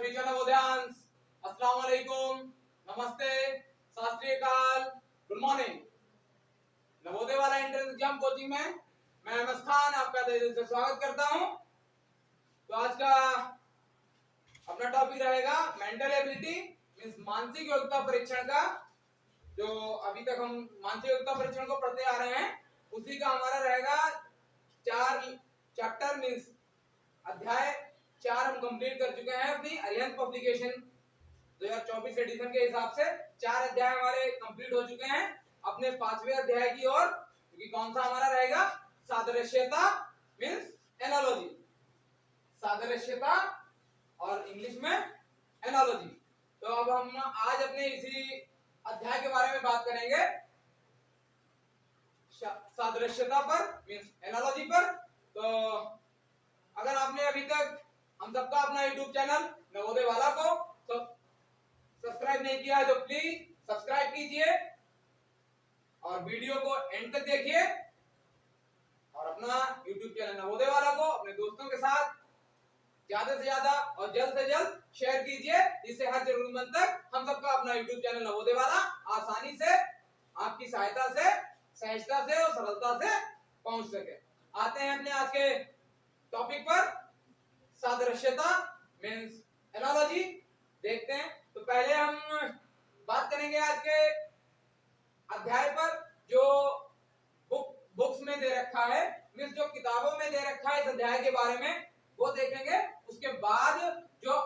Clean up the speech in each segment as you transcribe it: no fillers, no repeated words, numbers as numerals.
Future नवोदयांश। अस्सलाम वालेकुम, नमस्ते, सत श्री अकाल, गुड मॉर्निंग। नवोदय वाला एंट्रेंस एग्जाम कोचिंग में मैं अहमद खान आपका दिल से स्वागत करता हूं। तो आज का अपना टॉपिक रहेगा मेंटल एबिलिटी मींस मानसिक योग्यता परीक्षण का। जो अभी तक हम मानसिक योग्यता परीक्षण को पढ़ते आ रहे हैं उसी का हमारा रहेगा 4 चैप्टर मींस अध्याय 4 हम कंप्लीट कर चुके हैं अपनी अरिहंत पब्लिकेशन 2024 एडिशन के हिसाब से 4 अध्याय हमारे कंप्लीट हो चुके हैं अपने 5वें अध्याय की ओर, क्योंकि कौन सा हमारा रहेगा सादृश्यता मींस एनालॉजी, सादृश्यता और इंग्लिश में एनालॉजी। तो अब हम आज अपने इसी अध्याय के बारे में बात करेंगे, सादृश्यता पर मींस एनालॉजी पर। तो अगर आपने अभी तक हम सबका अपना YouTube चैनल नवोदय वाला को सब्सक्राइब नहीं किया है तो प्लीज सब्सक्राइब कीजिए और वीडियो को एंड तक देखिए और अपना YouTube चैनल नवोदय वाला को अपने दोस्तों के साथ ज्यादा से ज्यादा और जल्द से जल्द शेयर कीजिए, जिससे हर जरूरतमंद तक हम सबका अपना YouTube चैनल नवोदय वाला आसानी से आपकी सहायता से, सहजता से और सरलता से पहुंच सके। आते हैं अपने आज के टॉपिक पर, सादृश्यता मींस एनालॉजी देखते हैं। तो पहले हम बात करेंगे आज के अध्याय पर जो बुक्स में दे रखा है मींस जो किताबों में दे रखा है इस अध्याय के बारे में वो देखेंगे। उसके बाद जो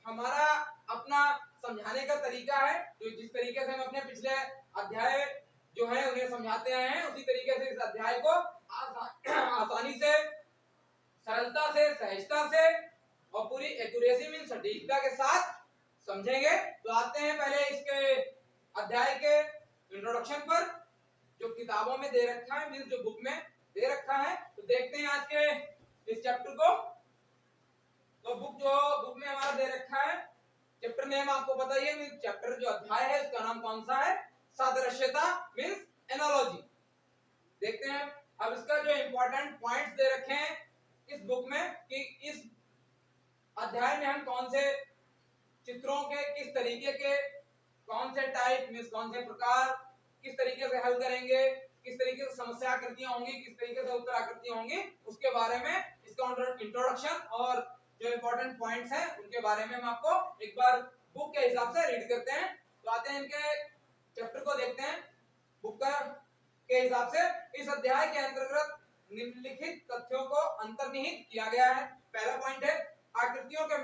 हमारा अपना समझाने का तरीका है, जो जिस तरीके से हम अपने पिछले अध्याय जो है उन्हें समझाते आए हैं उसी तरीके से इस अध्याय को आसानी से, सरलता से, सहजता से और पूरी एक्यूरेसी मींस सटीकता के साथ समझेंगे। तो आते हैं पहले इसके अध्याय के इंट्रोडक्शन पर, जो किताबों में दे रखा है मींस जो बुक में दे रखा है। तो देखते हैं आज के इस चैप्टर को। तो बुक में हमारा दे रखा है, चैप्टर नेम आपको पता ही है, मींस चैप्टर जो अध्याय है उसका नाम कौन सा है, सादृश्यता मींस एनालॉजी। देखते हैं अब इसका जो इंपॉर्टेंट पॉइंट्स दे रखे हैं इस बुक में कि इस अध्याय में हम कौन से चित्रों के किस तरीके के कौन से टाइप मींस कौन से प्रकार किस तरीके से हल करेंगे, किस तरीके से समस्या आकृतियां होंगी, किस तरीके से उत्तर आकृतियां होंगी, उसके बारे में इसका इंट्रोडक्शन और जो इंपॉर्टेंट पॉइंट्स हैं उनके बारे में हम आपको एक बार बुक के हिसाब से रीड करते हैं। तो आते हैं इनके चैप्टर को देखते हैं बुक के हिसाब से। इस अध्याय के अंतर्गत निम्नलिखित तथ्यों को अंतर्निहित किया गया है। पहला पॉइंट है आकृतियों के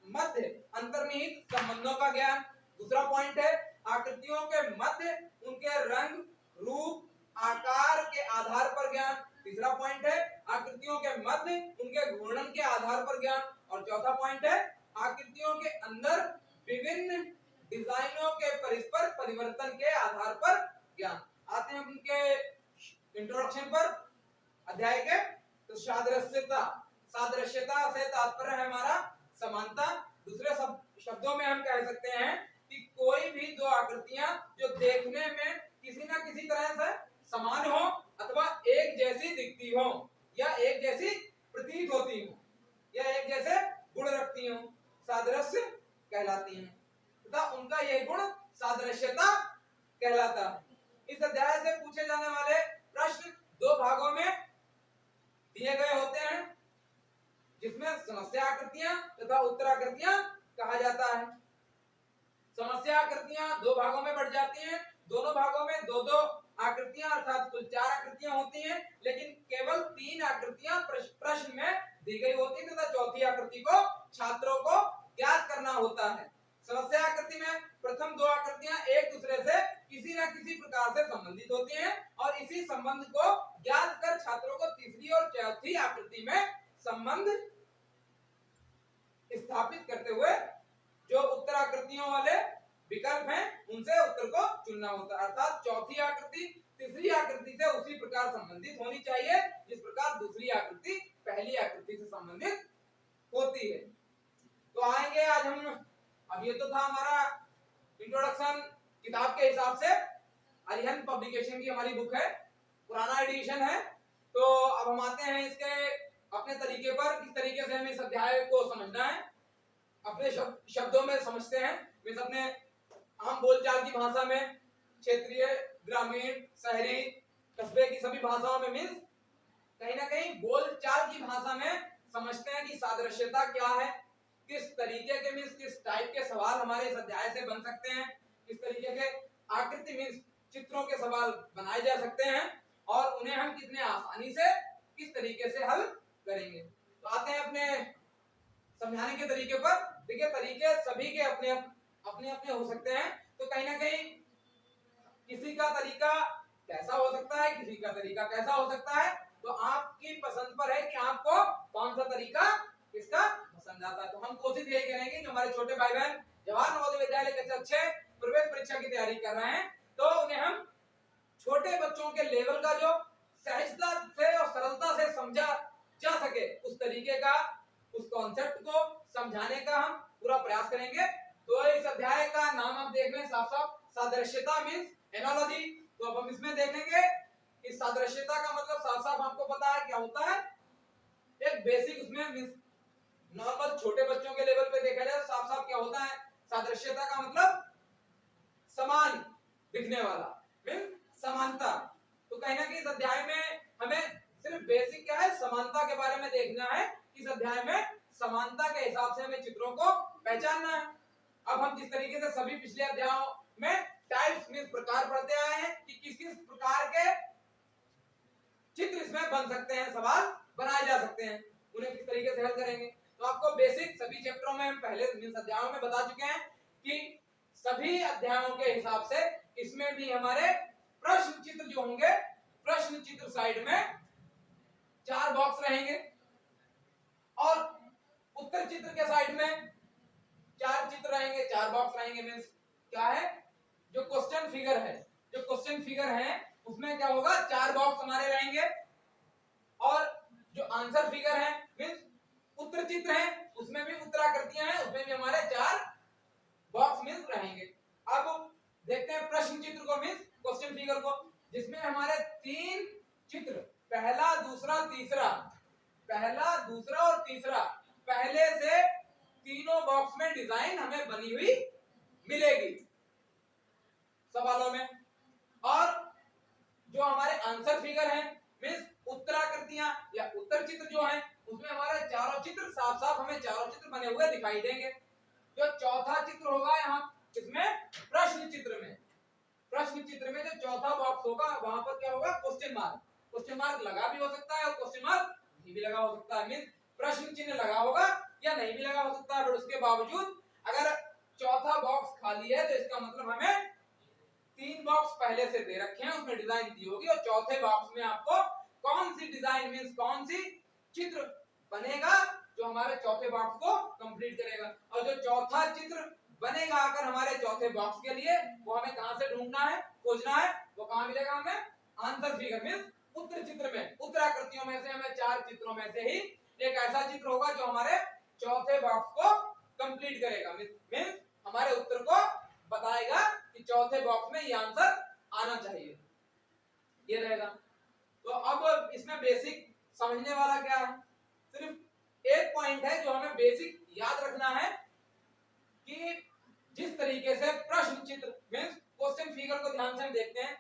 मध्य अंतर्निहित संबंधों का ज्ञान। दूसरा पॉइंट है आकृतियों के मध्य उनके रंग, रूप, आकार के आधार पर ज्ञान। तीसरा पॉइंट है आकृतियों के मध्य उनके घूर्णन के आधार पर ज्ञान। और चौथा पॉइंट है आकृतियों के अंदर विभिन्न डिजाइनों के परस्पर परिवर्तन के आधार पर ज्ञान। आते हैं उनके इंट्रोडक्शन पर अध्याय के। तो सादृश्यता, सादृश्यता से तात्पर्य है हमारा समानता। दूसरे शब्दों में हम कह सकते हैं कि कोई भी दो आकृतियां जो देखने में किसी ना किसी तरह से समान हो अथवा एक जैसी दिखती हो या एक जैसी प्रतीत होती हो या एक जैसे गुण रखती हो, सादृश्य कहलाती हैं तथा उनका यह गुण सादृश्यता कहलाता है। इस अध्याय से पूछे जाने वाले प्रश्न दो भागों में दिए गए होते हैं, जिसमें समस्या आकृतियां तथा उत्तर आकृतियां कहा जाता है। समस्या आकृतियां दो भागों में बढ़ जाती हैं, दोनों भागों में दो दो आकृतियां अर्थात कुल 4 आकृतियां होती हैं, लेकिन केवल 3 आकृतियां प्रश्न में दी गई होती है तथा चौथी आकृति को छात्रों को ज्ञात करना होता है। समस्या आकृति में प्रथम 2 आकृतियां एक दूसरे से किसी न किसी प्रकार से संबंधित होती हैं और इसी संबंध को ज्ञात कर छात्रों को तीसरी और चौथी आकृति में संबंध स्थापित करते हुए जो उत्तर आकृतियों वाले विकल्प हैं उनसे उत्तर को चुनना होता है। अर्थात चौथी आकृति तीसरी आकृति से उसी प्रकार संबंधित होनी चाहिए जिस प्रकार दूसरी आकृति पहली आकृति से संबंधित होती है। तो आएंगे आज हम, अब ये तो था हमारा इंट्रोडक्शन किताब के हिसाब से, अरिहंत पब्लिकेशन की हमारी बुक है, पुराना एडिशन है। तो अब हम आते हैं इसके अपने तरीके पर, किस तरीके से हमें इस अध्याय को समझना है। अपने शब्दों में समझते हैं, मीन्स अपने आम बोलचाल की भाषा में, क्षेत्रीय, ग्रामीण, शहरी, कस्बे की सभी भाषाओं में, मीन्स कहीं ना कहीं बोलचाल की भाषा में समझते हैं कि सादृश्यता क्या है, किस तरीके के मीन्स किस टाइप के सवाल हमारे इस अध्याय से बन सकते हैं, किस तरीके के आकृति मीन्स चित्रों के सवाल बनाए जा सकते हैं और उन्हें हम कितने आसानी से किस तरीके से हल करेंगे। तो आते हैं अपने समझाने के तरीके पर। देखिए तरीके सभी के अपने अपने अपने हो सकते हैं, तो कहीं ना कहीं किसी का तरीका कैसा हो सकता है, किसी का तरीका कैसा हो सकता है, तो आपकी पसंद पर है कि आपको कौन सा तरीका किसका पसंद आता है। तो हम कोशिश यही करेंगे कि हमारे छोटे भाई बहन जवाहर नवोदय विद्यालय के अच्छे प्रवेश परीक्षा की तैयारी कर रहे हैं, तो उन्हें हम छोटे बच्चों के लेवल का जो सहजता से और सरलता से समझा जा सके उस तरीके का, उस कॉन्सेप्ट को समझाने का हम पूरा प्रयास करेंगे। तो इस अध्याय का नाम आप देख लें साफ साफ, सादृश्यता मींस एनालॉजी। तो अब हम इसमें देखेंगे इस सादृश्यता का मतलब साफ साफ आपको पता है क्या होता है, एक बेसिक उसमें मींस नॉर्मल छोटे बच्चों के लेवल पे देखा जाए साफ साफ क्या होता है। सादृश्यता का मतलब समान दिखने वाला, मींस समानता। तो कहीं ना कहीं इस अध्याय में हमें सिर्फ बेसिक क्या है, समानता के बारे में देखना है। इस अध्याय में समानता के हिसाब से हमें चित्रों को पहचानना है। अब हम जिस तरीके से सभी पिछले अध्यायों में टाइप्स मींस प्रकार पढ़ते आए हैं कि किस किस प्रकार के चित्र इसमें बन सकते हैं, सवाल बनाए जा सकते हैं, उन्हें किस तरीके से हल करेंगे। तो आपको बेसिक सभी चैप्टरों में हम पहले मींस अध्यायों में बता चुके हैं कि सभी अध्यायों के हिसाब से इसमें भी हमारे प्रश्न चित्र जो होंगे, प्रश्न चित्र साइड में 4 बॉक्स रहेंगे और उत्तर चित्र के साइड में 4 चित्र रहेंगे, 4 बॉक्स रहेंगे। मींस क्या है, जो क्वेश्चन फिगर है, जो क्वेश्चन फिगर है उसमें क्या होगा, 4 बॉक्स हमारे रहेंगे और जो आंसर फिगर है मींस उत्तर चित्र है उसमें भी उत्तराकृतियां हैं, उसमें भी हमारे 4 बॉक्स मींस रहेंगे। अब देखते हैं प्रश्न चित्र को मींस क्वेश्चन फिगर को, जिसमें हमारे 3 चित्र, पहला दूसरा तीसरा, पहला दूसरा और तीसरा, पहले से तीनों बॉक्स में डिजाइन हमें बनी हुई मिलेगी सवालों में। और जो हमारे आंसर फिगर है मींस उत्तराकृतियां या उत्तर चित्र जो है उसमें हमारे चारों चित्र साफ साफ हमें चारों चित्र बने हुए दिखाई देंगे। जो चौथा चित्र होगा यहाँ इसमें प्रश्न चित्र में, प्रश्न चित्र में जो चौथा बॉक्स होगा वहां पर क्या होगा, क्वेश्चन मार्क। क्वेश्चन मार्क लगा भी हो सकता है और क्वेश्चन मार्क नहीं भी लगा हो सकता है, मींस प्रश्न चिन्ह लगा होगा या नहीं भी लगा हो सकता है, पर उसके बावजूद अगर चौथा बॉक्स खाली है तो इसका मतलब हमें 3 बॉक्स पहले से दे रखे हैं, उसमें डिजाइन दी होगी और चौथे बॉक्स में आपको कौन सी डिजाइन मींस कौन सी चित्र बनेगा जो हमारे चौथे बॉक्स को कंप्लीट करेगा। और जो चौथा चित्र बनेगा अगर हमारे चौथे बॉक्स के लिए, वो हमें कहां से ढूंढना है, खोजना है, वो कहां मिलेगा हमें, आंसर फिगर मींस उत्तर चित्र में। उत्तराकृतियों में से हमें 4 चित्रों में से ही एक ऐसा चित्र होगा जो हमारे चौथे बॉक्स को कंप्लीट करेगा, मींस हमारे उत्तर को बताएगा कि चौथे बॉक्स में ये आंसर आना चाहिए, ये रहेगा। तो अब इसमें बेसिक समझने वाला क्या है, सिर्फ एक पॉइंट है जो हमें बेसिक याद रखना है कि जिस तरीके से प्रश्न चित्र मींस क्वेश्चन फिगर को ध्यान से हम देखते हैं,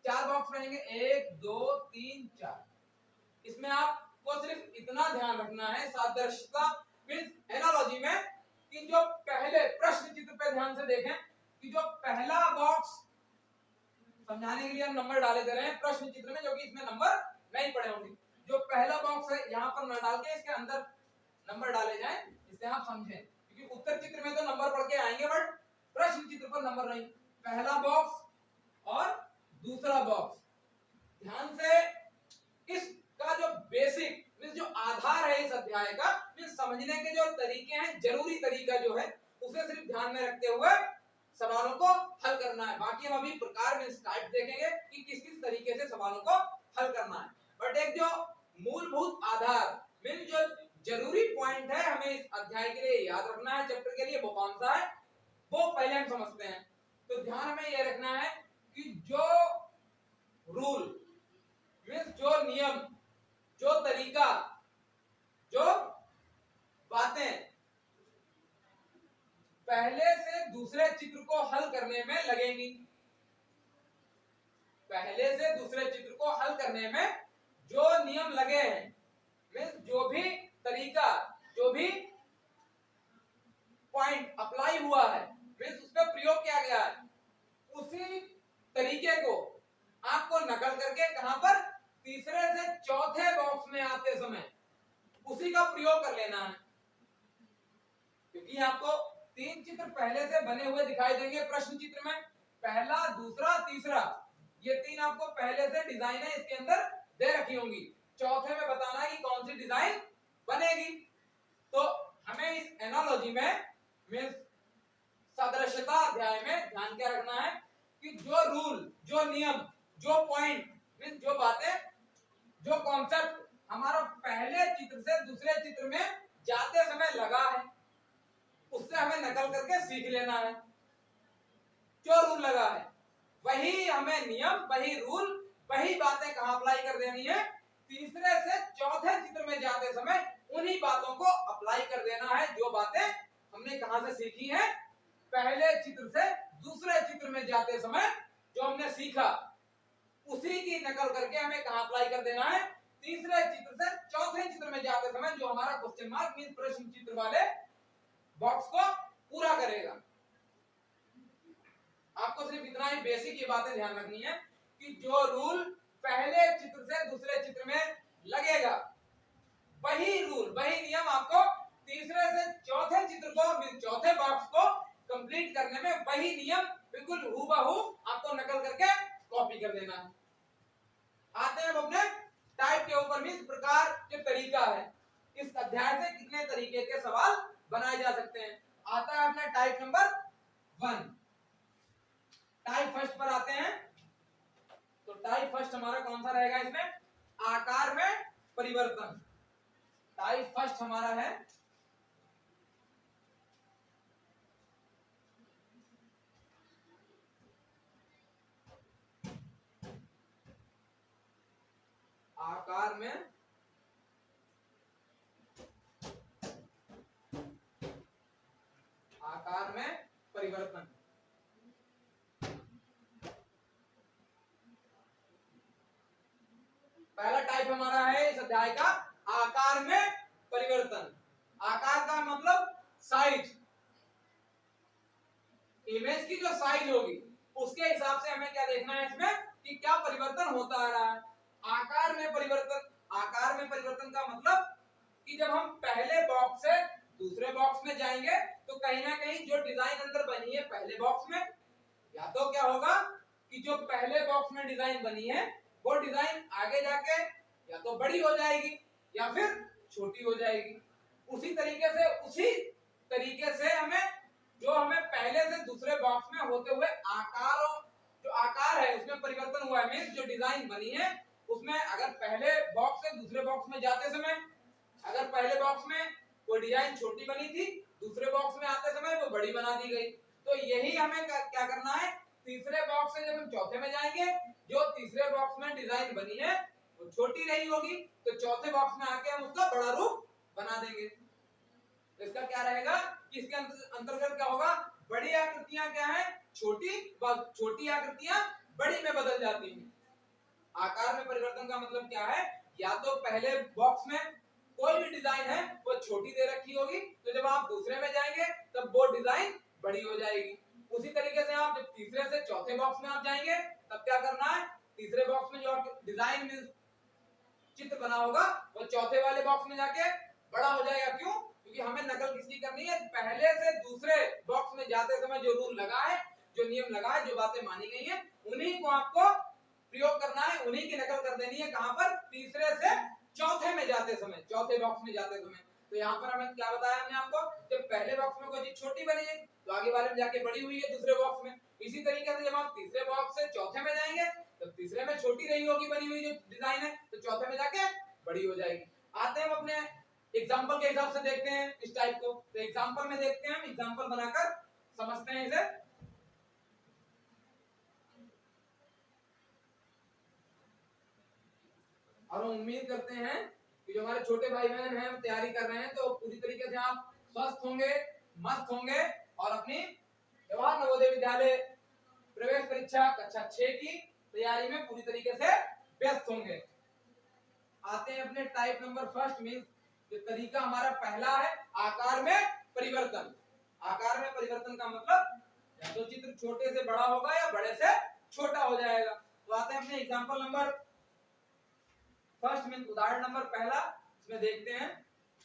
4 बॉक्स रहेंगे 1 2 3 4। इसमें आपको सिर्फ इतना ध्यान रखना है सादृश्यता मींस एनालॉजी में कि जो पहले प्रश्न चित्र पे ध्यान से देखें कि जो पहला बॉक्स, समझाने के लिए हम नंबर डाले दे रहे हैं प्रश्न चित्र में, जो कि इसमें नंबर नहीं पड़े होंगे। जो पहला बॉक्स है यहाँ पर न डाल के इसके अंदर नंबर डाले जाएं, इससे आप समझें, क्योंकि उत्तर चित्र में तो नंबर पढ़ के आएंगे बट प्रश्न चित्र पर नंबर नहीं। पहला बॉक्स और दूसरा बॉक्स, ध्यान से इसका जो बेसिक मींस जो आधार है इस अध्याय का, मींस समझने के जो तरीके हैं, जरूरी तरीका जो है उसे सिर्फ ध्यान में रखते हुए सवालों को हल करना है। बाकी हम अभी प्रकार मींस टाइप देखेंगे कि किस किस तरीके से सवालों को हल करना है, बट एक जो मूलभूत आधार मींस जो जरूरी पॉइंट है हमें इस अध्याय के लिए याद रखना है, चैप्टर के लिए, वो कौन सा है वो पहले हम समझते हैं। तो ध्यान हमें यह रखना है कि जो रूल मींस जो नियम, जो तरीका, जो बातें दूसरे चित्र को हल करने में लगेंगी। पहले से दूसरे चित्र को हल करने में जो नियम लगे हैं, मीन्स जो भी तरीका, जो भी पॉइंट अप्लाई हुआ है, मीन्स उस पर प्रयोग किया गया है, उसी तरीके को आपको नकल करके कहां पर, तीसरे से चौथे बॉक्स में आते समय उसी का प्रयोग कर लेना है। क्योंकि आपको तीन चित्र पहले से बने हुए दिखाई देंगे प्रश्न चित्र में, पहला, दूसरा, तीसरा, ये तीन आपको पहले से डिजाइन है इसके अंदर दे रखी होंगी। चौथे में बताना है कि कौन सी डिजाइन बनेगी। तो हमें इस एनालॉजी में, मीन्स सदृशता अध्याय में ध्यान क्या रखना है कि जो रूल, जो नियम, जो पॉइंट, मीन्स जो बातें, जो कॉन्सेप्ट हमारा पहले चित्र से दूसरे चित्र में जाते समय लगा है, उससे हमें नकल करके सीख लेना है। जो रूल लगा है वही हमें नियम, वही रूल, वही बातें कहां अप्लाई कर देनी है, तीसरे से चौथे चित्र में जाते समय उन्हीं बातों को अप्लाई कर देना है। जो बातें हमने कहां से सीखी है, पहले चित्र से दूसरे चित्र में जाते समय जो हमने सीखा, उसी की नकल करके हमें कहां अप्लाई कर देना है, तीसरे चित्र से चौथे चित्र में जाते समय जो हमारा क्वेश्चन मार्क मीन प्रश्न चित्र वाले बॉक्स को पूरा करेगा। आपको सिर्फ इतना ही बेसिक ये बातें ध्यान रखनी है कि जो रूल पहले चित्र से दूसरे चित्र में लगेगा, वही रूल, वही नियम आपको तीसरे से चौथे चित्र को, चौथे बॉक्स को कंप्लीट करने में वही नियम बिल्कुल हूबहू आपको नकल करके कॉपी कर देना है। आते हैं अपने टाइप के ऊपर, इस प्रकार जो तरीका है, इस अध्याय से कितने तरीके के सवाल बनाए जा सकते हैं। आता है अपना टाइप नंबर 1। टाइप फर्स्ट पर आते हैं। तो टाइप फर्स्ट हमारा कौन सा रहेगा, इसमें आकार में परिवर्तन। टाइप फर्स्ट हमारा है आकार में परिवर्तन। पहला टाइप हमारा है इस अध्याय का आकार में परिवर्तन। आकार का मतलब साइज, इमेज की जो साइज होगी उसके हिसाब से हमें क्या देखना है इसमें कि क्या परिवर्तन होता आ रहा है। आकार में परिवर्तन, आकार में परिवर्तन का मतलब कि जब हम पहले बॉक्स से दूसरे बॉक्स में जाएंगे तो कहीं ना कहीं जो डिजाइन अंदर बनी है पहले बॉक्स में, या तो क्या होगा कि जो पहले बॉक्स में डिजाइन बनी है वो डिजाइन आगे जाके या तो बड़ी हो जाएगी या फिर छोटी हो जाएगी। उसी तरीके से हमें जो हमें पहले से दूसरे बॉक्स में होते हुए आकारों, जो आकार है उसमें परिवर्तन हुआ है, मींस जो डिजाइन बनी है उसमें अगर पहले बॉक्स से दूसरे बॉक्स में जाते समय अगर पहले बॉक्स में कोई डिजाइन छोटी बनी थी, दूसरे बॉक्स में आते समय वो बड़ी बना दी गई। तो यही हमें क्या करना है, तीसरे बॉक्स से जब हम चौथे में जाएंगे, जो तीसरे बॉक्स में डिजाइन बनी है वो छोटी रही होगी, तो चौथे बॉक्स में आके हम उसका बड़ा रूप बना देंगे। तो इसका क्या रहेगा कि इसके अंतर्गत क्या होगा, बड़ी आकृतियां क्या है छोटी, व छोटी आकृतियां बड़ी में बदल जाती हैं। आकार में परिवर्तन का मतलब क्या है, या तो पहले बॉक्स में कोई भी डिजाइन है वो छोटी दे रखी होगी, तो जब आप दूसरे में जाएंगे तब वो डिजाइन बड़ी हो जाएगी। उसी तरीके से आप जब तीसरे से चौथे बॉक्स में आप जाएंगे तब क्या करना है, तीसरे बॉक्स में जो डिजाइन में चित्र बना होगा वो चौथे वाले बॉक्स में जाके बड़ा हो जाएगा। क्यों? क्योंकि हमें नकल किसकी करनी है, पहले से दूसरे बॉक्स में जाते समय जो रूल लगा है, जो नियम लगा है, जो बातें मानी गई हैं, उन्हीं को आपको प्रयोग करना है, उन्हीं की नकल कर देनी है। कहां पर, तीसरे से चौथे में जाते समय, चौथे बॉक्स में जाते समय। तो यहाँ पर हमें क्या बताया हमने आपको, जब पहले बॉक्स में कोई चीज छोटी बनी है तो आगे वाले में जाके बड़ी हुई है दूसरे बॉक्स में। इसी तरीके से जब हम तीसरे बॉक्स से चौथे में जाएंगे तो तीसरे में छोटी रही होगी बनी हुई जो डिजाइन है, तो चौथे में जाके बड़ी हो जाएगी। आते हैं हम अपने एग्जाम्पल के हिसाब से देखते हैं इस टाइप को। तो एग्जाम्पल में देखते हैं, हम एग्जाम्पल बनाकर समझते हैं इसे। और हम उम्मीद करते हैं कि जो हमारे छोटे भाई बहन हैं तैयारी कर रहे हैं तो पूरी तरीके से आप स्वस्थ होंगे, मस्त होंगे और अपनी जवाहर नवोदय विद्यालय प्रवेश परीक्षा कक्षा 6 की तैयारी में पूरी तरीके से व्यस्त होंगे। आते हैं अपने टाइप नंबर फर्स्ट मींस जो तरीका हमारा पहला है आकार में परिवर्तन। आकार में परिवर्तन का मतलब या तो चित्र छोटे से बड़ा होगा या बड़े से छोटा हो जाएगा। तो आते हैं अपने एग्जांपल नंबर फर्स्ट मींस उदाहरण नंबर पहला। इसमें देखते हैं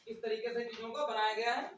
किस तरीके से चीजों को बनाया गया है।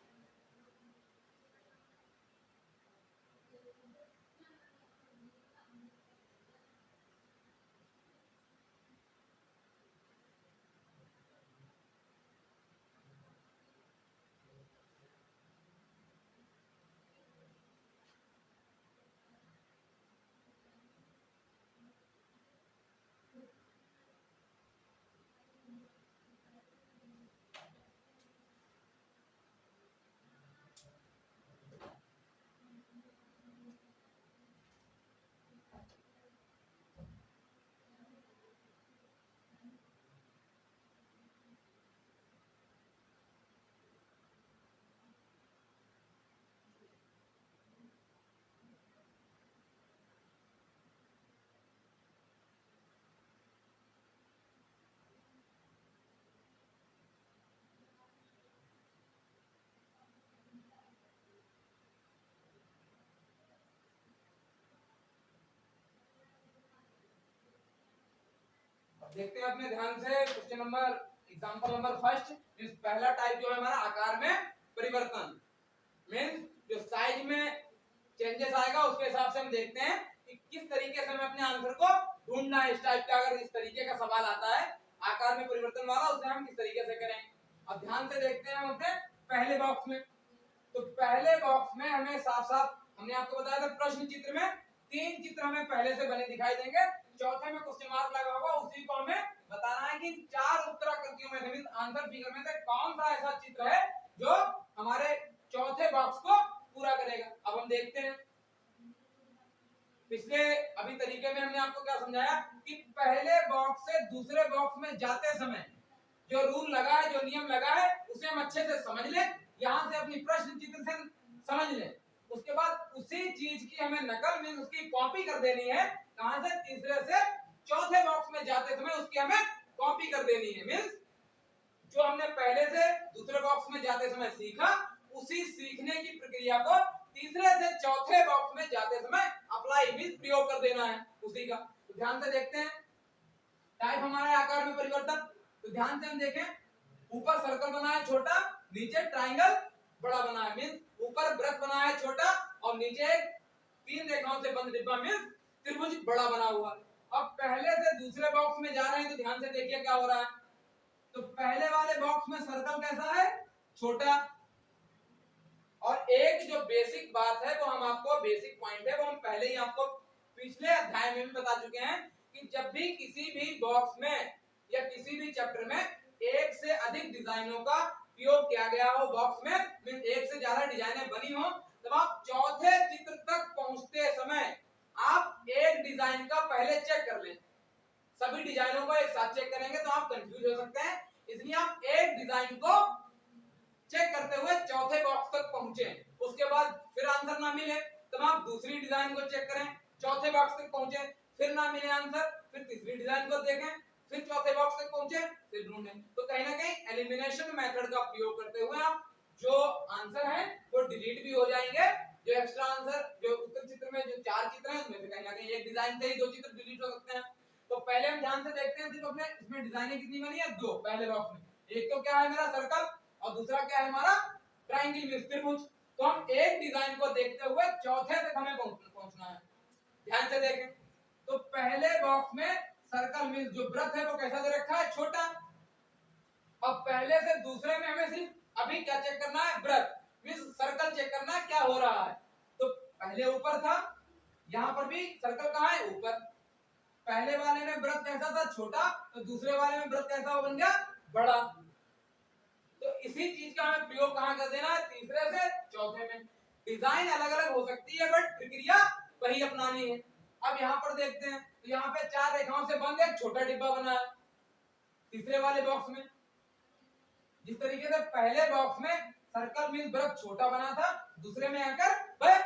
देखते हैं अपने ध्यान से question number example number first. इस पहला टाइप जो है हमारा आकार में परिवर्तन मींस जो साइज में चेंजेस आएगा उसके हिसाब से हम देखते हैं कि किस तरीके से हमें अपने आंसर को ढूंढना है। इस टाइप का अगर इस तरीके का सवाल आता है आकार में परिवर्तन वाला उसे हम किस तरीके से करें। अब ध्यान से देखते हैं हम अपने पहले बॉक्स में। तो पहले बॉक्स में हमें साफ साफ हमने आपको बताया था प्रश्न चित्र में 3 चित्र हमें पहले से बने दिखाई देंगे। चौथे में क्वेश्चन मार्क लगा होगा उसी को हमें बताना है कि 4 उत्तराकृतियों में से मींस आंसर फिगर में से कौन सा ऐसा चित्र है जो हमारे चौथे बॉक्स को पूरा करेगा। अब हम देखते हैं पिछले अभी तरीके में हमने आपको क्या समझाया कि पहले बॉक्स से दूसरे बॉक्स में जाते समय जो रूल लगा है जो नियम लगा है उसे हम अच्छे से समझ लें। यहाँ से अपनी प्रश्न चित्र से समझ लें। उसके बाद उसी चीज की हमें नकल मींस उसकी कॉपी कर देनी है। कहां से तीसरे से चौथे बॉक्स में जाते समय उसकी हमें कॉपी कर देनी है। मींस जो हमने पहले से दूसरे बॉक्स में जाते समय सीखा उसी सीखने की प्रक्रिया को तीसरे से चौथे बॉक्स में जाते समय अप्लाई मींस प्रयोग कर देना है उसी का। तो ध्यान से देखते हैं टाइप हमारा आकार में परिवर्तन। तो ध्यान से हम देखें ऊपर सर्कल बना है छोटा नीचे ट्रायंगल बड़ा बना है मींस ऊपर वृत्त बना है छोटा और नीचे 3 रेखाओं से बंद डिब्बा मींस त्रिभुज बड़ा बना हुआ है। अब पहले से दूसरे बॉक्स में जा रहे हैं तो ध्यान से देखिए क्या हो रहा है। तो पहले वाले बॉक्स में सर्कल कैसा है छोटा और एक जो बेसिक बात है वो हम आपको बेसिक पॉइंट है वो हम पहले ही आपको पिछले अध्याय में भी बता चुके हैं कि जब भी किसी भी बॉक्स में या किसी भी चैप्टर में एक से अधिक डिजाइनों का उपयोग किया गया हो बॉक्स में मींस एक से ज्यादा डिजाइनें बनी हो तब आप चौथे चित्र तक पहुंचते समय आप एक डिजाइन का पहले चेक कर लें। सभी डिजाइनों को एक साथ चेक करेंगे तो आप कंफ्यूज हो सकते हैं इसलिए आप एक डिजाइन को चेक करते हुए चौथे बॉक्स तक पहुंचे। उसके बाद फिर आंसर ना मिले तब आप दूसरी डिजाइन को चेक करें चौथे बॉक्स तक पहुंचे फिर ना मिले आंसर फिर तीसरी डिजाइन को देखें फिर चौथे बॉक्स तक पहुंचे फिर ढूंढें। तो कहीं ना कहीं एलिमिनेशन मेथड का प्रयोग करते हुए आप जो आंसर है वो डिलीट भी हो जाएंगे। जो एक्स्ट्रा आंसर जो उत्तर चित्र में जो 4 चित्र हैं उसमें से कहीं ना कहीं एक डिजाइन से ही 2 चित्र डिलीट हो सकते हैं। तो पहले हम ध्यान से देखते हैं सिर्फ अपने इसमें डिजाइनें कितनी बनी है 2 पहले बॉक्स में। एक तो क्या है मेरा सर्कल और दूसरा क्या है हमारा ट्रायंगल मींस त्रिभुज। तो हम एक डिजाइन को देखते हुए चौथे तक हमें पहुंचना है। ध्यान से देखें तो पहले बॉक्स में सर्कल मींस जो वृत्त है वो कैसा दे रखा है छोटा। अब पहले से दूसरे में हमें सिर्फ अभी क्या चेक करना है वृत्त मींस सर्कल चेक करना है क्या हो रहा है। तो पहले ऊपर था यहां पर भी सर्कल कहां है ऊपर। पहले वाले में वृत्त कैसा था छोटा तो दूसरे वाले में वृत्त कैसा बन गया बड़ा। तो इसी चीज का हमें प्रयोग कहां कर देना है तीसरे से चौथे में। डिजाइन अलग अलग हो सकती है बट प्रक्रिया वही अपनानी है। अब यहाँ पर देखते हैं तो यहाँ पे 4 रेखाओं से बंद एक छोटा डिब्बा बना है तीसरे वाले बॉक्स में। जिस तरीके से पहले बॉक्स में सर्कल मींस वृत्त छोटा बना था दूसरे में आकर वह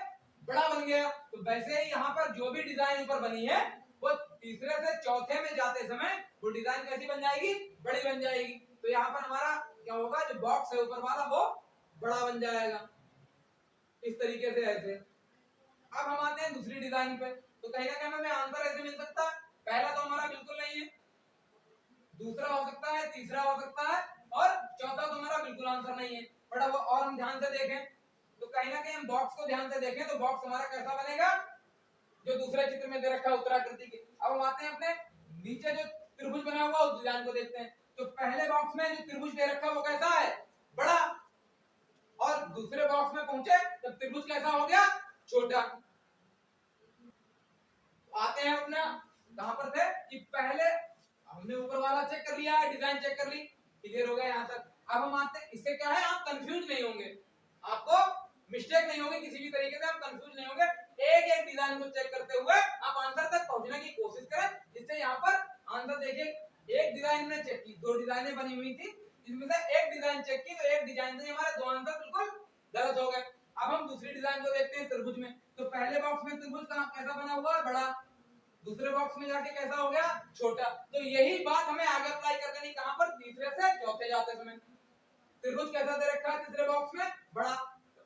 बड़ा बन गया। तो वैसे ही यहाँ पर जो भी डिजाइन ऊपर बनी है वो तीसरे से चौथे में जाते समय वो डिजाइन कैसी बन जाएगी, बड़ी बन जाएगी। तो यहाँ पर हमारा क्या होगा, जो बॉक्स है ऊपर वाला वो बड़ा बन जाएगा इस तरीके से ऐसे। अब हम आते हैं दूसरी डिजाइन पे। तो कहीं ना कहीं हमें आंसर ऐसे मिल सकता है, पहला तो हमारा बिल्कुल नहीं है, दूसरा हो सकता है, तीसरा हो सकता है और चौथा तो हमारा बिल्कुल आंसर नहीं है। बट अब और हम ध्यान से देखें तो कहीं ना कहीं हम बॉक्स को ध्यान से देखें तो बॉक्स हमारा कैसा बनेगा, जो दूसरे चित्र में दे रखा है उत्तराकृति के। अब हम आते हैं अपने नीचे जो त्रिभुज बना हुआ उस डिजाइन को देखते हैं। तो पहले बॉक्स में जो त्रिभुज दे रखा है वो कैसा है, बड़ा, और दूसरे बॉक्स में पहुंचे तब त्रिभुज कैसा हो गया, छोटा। आते हैं अपना कहां पर थे कि पहले हमने ऊपर वाला चेक कर लिया है, डिजाइन चेक कर ली, क्लियर हो गया यहां तक। अब हम आते हैं, इससे क्या है आप कंफ्यूज नहीं होंगे, आपको मिस्टेक नहीं होगी किसी भी तरीके से, आप कंफ्यूज नहीं होंगे। एक एक डिजाइन को चेक करते हुए आप आंसर तक पहुंचने की कोशिश करें। जिससे यहाँ पर आंसर देखिए, एक डिजाइन में चेक की, दो डिजाइनें बनी हुई थी, जिसमें से एक डिजाइन चेक की तो एक डिजाइन से हमारे दो आंसर बिल्कुल गलत हो गए। अब हम दूसरी डिजाइन को देखते हैं त्रिभुज में। तो पहले बॉक्स में त्रिभुज कैसा बना हुआ है, बड़ा, दूसरे बॉक्स में जाके कैसा हो गया, छोटा। तो यही बात हमें आगे अप्लाई कर देनी, कहां पर, तीसरे से चौथे जाते समय। त्रिभुज कैसा दे रखा है तीसरे बॉक्स में, बड़ा,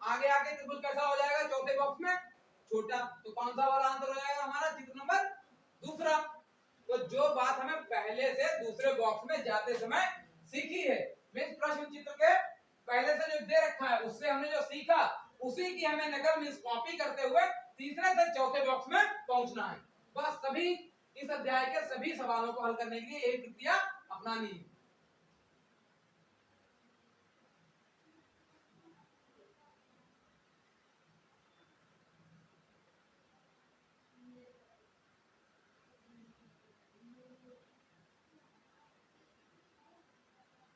आगे आके त्रिभुज कैसा हो जाएगा चौथे बॉक्स में, छोटा। तो कौन सा वाला आंसर हो जाएगा हमारा, चित्र नंबर दूसरा। तो जो बात हमें पहले से दूसरे बॉक्स में जाते समय सीखी है, मींस प्रश्न चित्र के पहले से जो दे रखा है उससे हमने जो सीखा उसी की हमें नकल मींस कॉपी करते हुए तीसरे से चौथे बॉक्स में पहुंचना है। बस सभी इस अध्याय के सभी सवालों को हल करने के लिए यही प्रक्रिया अपनानी है।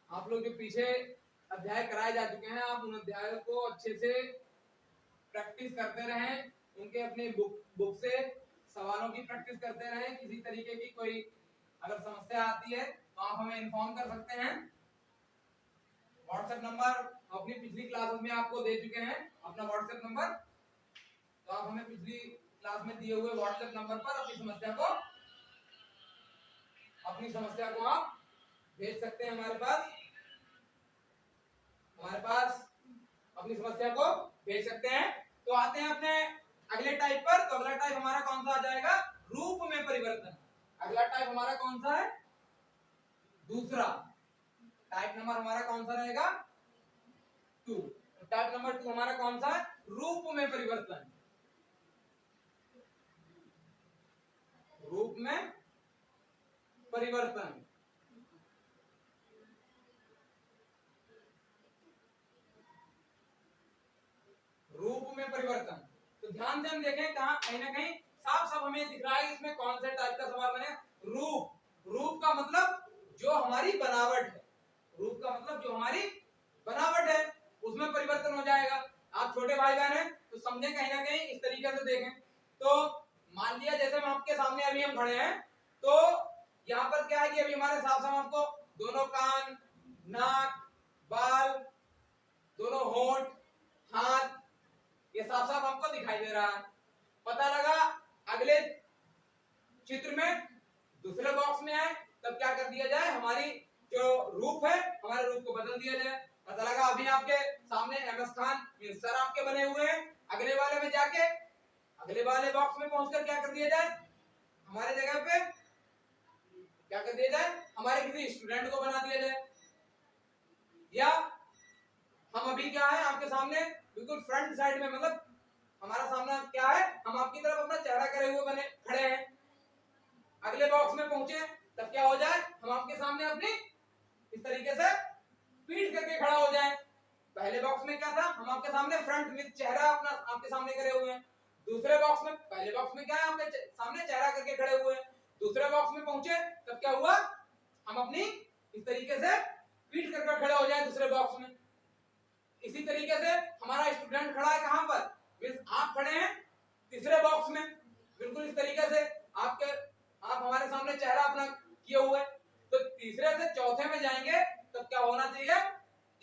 आप लोग जो पीछे अध्याय कराए जा चुके हैं, आप उन अध्यायों को अच्छे से प्रैक्टिस करते रहें, उनके अपने बुक से सवालों की प्रैक्टिस करते रहें। किसी तरीके की कोई अगर समस्या आती है तो आप हमें इन्फॉर्म कर सकते हैं। व्हाट्सएप नंबर अपनी पिछली क्लासेस में आपको दे चुके हैं, अपना व्हाट्सएप नंबर। तो आप हमें पिछली क्लास में दिए हुए व्हाट्सएप नंबर पर अपनी समस्या को आप भेज सकते हैं हमारे पास अपनी समस्या को भेज सकते हैं। तो आते हैं अपने अगले टाइप पर। तो अगला टाइप हमारा कौन सा आ जाएगा, रूप में परिवर्तन। अगला टाइप हमारा कौन सा है, दूसरा। टाइप नंबर हमारा कौन सा रहेगा, 2। टाइप नंबर 2 हमारा कौन सा है, रूप में परिवर्तन। रूप में परिवर्तन। रूप में परिवर्तन। तो ध्यान से हम देखें, कहीं ना कहीं साफ साफ हमें दिख रहा है इसमें कौन से टाइप का सवाल बने। रूप का मतलब जो हमारी बनावट है, रूप का मतलब जो हमारी बनावट है उसमें परिवर्तन हो जाएगा। आप छोटे भाई बहन हैं तो समझें, कहीं ना कहीं इस तरीके से देखें। तो मान लिया जैसे हम आपके सामने अभी हम खड़े हैं, तो यहाँ पर क्या है कि अभी हमारे साफ साफ आपको दोनों कान, नाक, बाल, दोनों होंठ, हाथ, ये साफ साफ आपको दिखाई दे रहा है। पता लगा अगले चित्र में दूसरे बॉक्स में आए तब क्या कर दिया जाए, हमारी जो रूप है हमारे रूप को बदल दिया जाए। पता लगा अभी आपके सामने एमएस खान सर आपके बने हुए हैं, अगले वाले में जाके अगले वाले बॉक्स में पहुंचकर क्या कर दिया जाए, हमारे जगह पे क्या कर दिया जाए, हमारे किसी स्टूडेंट को बना दिया जाए। या हम अभी क्या है आपके सामने बिल्कुल फ्रंट साइड में, मतलब हमारा सामना क्या है, हम आपकी तरफ अपना चेहरा करे हुए बने खड़े हैं। अगले बॉक्स में पहुंचे तब क्या हो जाए, हम आपके सामने अपनी इस तरीके से पीठ करके खड़ा हो जाए। पहले बॉक्स में क्या था, हम आपके सामने फ्रंट में चेहरा अपना आपके सामने करे हुए हैं। दूसरे बॉक्स में, पहले बॉक्स में क्या है, आपके सामने चेहरा करके खड़े हुए हैं। दूसरे बॉक्स में पहुंचे तब क्या हुआ, हम अपनी इस तरीके से पीठ करके खड़े हो जाए दूसरे बॉक्स में। इसी तरीके से हमारा स्टूडेंट खड़ा है कहां पर, आप खड़े हैं तीसरे बॉक्स में, बिल्कुल इस तरीके से आप हमारे सामने चेहरा अपना किए हुए। तो तीसरे से चौथे में जाएंगे तब क्या होना चाहिए,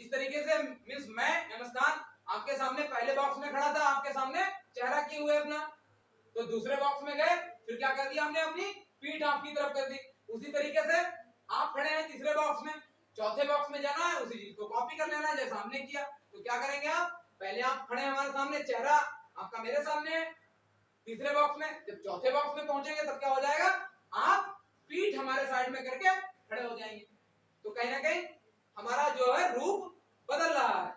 जिस तरीके से मींस मैं एमएस खान आपके सामने पहले बॉक्स में खड़ा था, आपके सामने चेहरा किए हुए तो दूसरे बॉक्स में गए, फिर क्या कर दिया हमने, अपनी पीठ आपकी तरफ कर दी। उसी तरीके से आप खड़े हैं तीसरे बॉक्स में, चौथे बॉक्स में जाना है, उसी चीज को कॉपी कर लेना है जैसा हमने किया। तो क्या करेंगे आप, पहले आप खड़े हैं हमारे सामने, चेहरा आपका मेरे सामने है तीसरे बॉक्स में। जब चौथे बॉक्स में पहुंचेंगे तब क्या हो जाएगा, आप पीठ हमारे साइड में करके खड़े हो जाएंगे। तो कहीं ना कहीं हमारा जो है रूप बदल रहा है।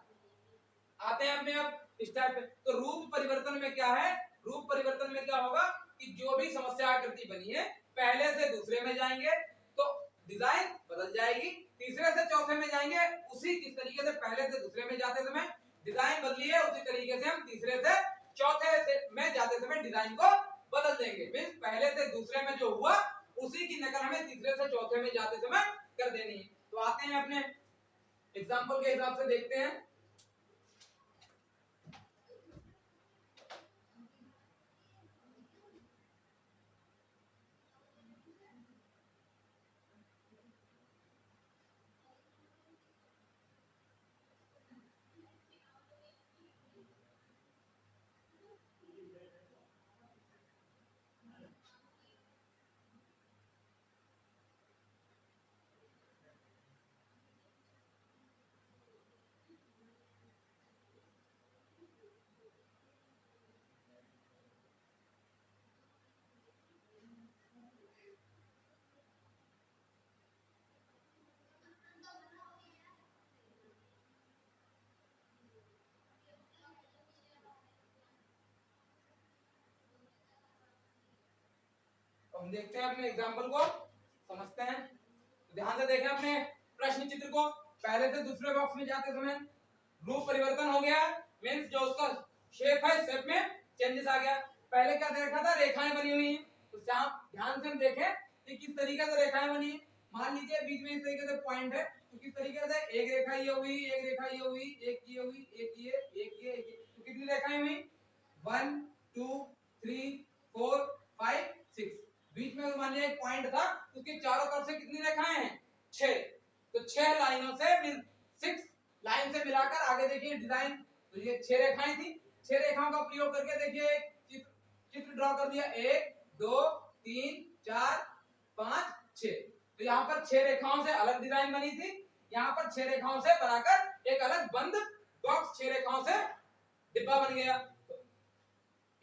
आते हैं अपने अब इस टाइप पे। तो रूप परिवर्तन में क्या है, रूप परिवर्तन में क्या होगा कि जो भी समस्या आकृति बनी है, पहले से दूसरे में जाएंगे तो डिजाइन बदल जाएगी, तीसरे से चौथे में जाएंगे, उसी जिस तरीके से पहले से दूसरे में जाते समय डिजाइन बदली है, उसी तरीके से हम तीसरे से चौथे से में जाते समय डिजाइन को बदल देंगे। मींस पहले से दूसरे में जो हुआ उसी की नकल हमें तीसरे से चौथे में जाते समय कर देनी है। तो आते हैं अपने एग्जांपल के हिसाब से देखते हैं। हम देखते हैं अपने एग्जांपल को, समझते हैं। तो ध्यान से देखें अपने प्रश्न चित्र को। पहले से दूसरे बॉक्स में जाते समय रूप परिवर्तन हो गया, मींस जो उसका शेप है, शेप में चेंजेस आ गया। पहले क्या देखा था, रेखाएं बनी हुई हैं। तो ध्यान से हम देखें कि किस तरीके से रेखाएं बनी है। मान लीजिए बीच में इस तरीके से पॉइंट है, तो किस तरीके से एक रेखा ये हुई, एक रेखा ये हुई, एक ये हुई, एक ये, एक ये, एक ये। तो कितनी रेखाएं हुई, 1 2 3 4 5 6। बीच में मान लिया एक पॉइंट था, उसके चारों तरफ से कितनी रेखाएं हैं, 6। तो 6 लाइनों से 6 लाइन से मिलाकर आगे देखिए डिजाइन। तो ये 6 रेखाएं थी, 6 रेखाओं का प्रयोग करके देखिए एक चित्र ड्रॉ कर दिया, 1 2 3 4 5 6। तो यहाँ पर 6 रेखाओं से अलग डिजाइन बनी थी, यहाँ पर 6 रेखाओं से बनाकर एक अलग बंद बॉक्स, 6 रेखाओं से डिब्बा बन गया।